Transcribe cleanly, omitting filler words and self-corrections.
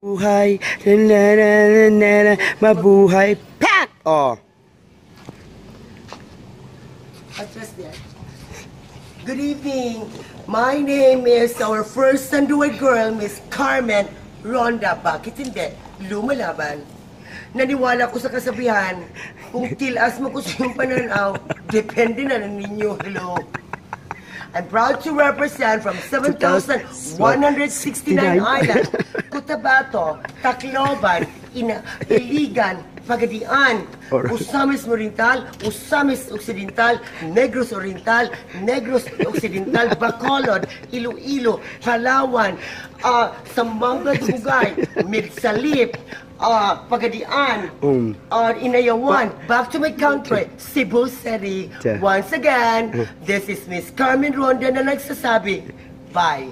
Buhay, mabuhay, pak! Oh. Just there. Good evening. My name is our first Sanduay girl, Miss Carmen Ronda. Bakit hindi? Lumalaban. Naniwala ko sa kasabihan, kung tilas mo ko sa iyong pananaw, depende na ng ninyo. Hello. I'm proud to represent from 7,169 islands, Cotabato, Tacloban, Iligan, Pagadian, Usamis Oriental, Usamis Occidental, Negros Oriental, Negros Occidental, Bacolod, Iloilo, Palawan, Zamboanga Dugay, Midsalip, Pagadian, Inayawan, back to my country, Cebu City. Once again, this is Miss Carmen Ronda na nagsasabi, bye.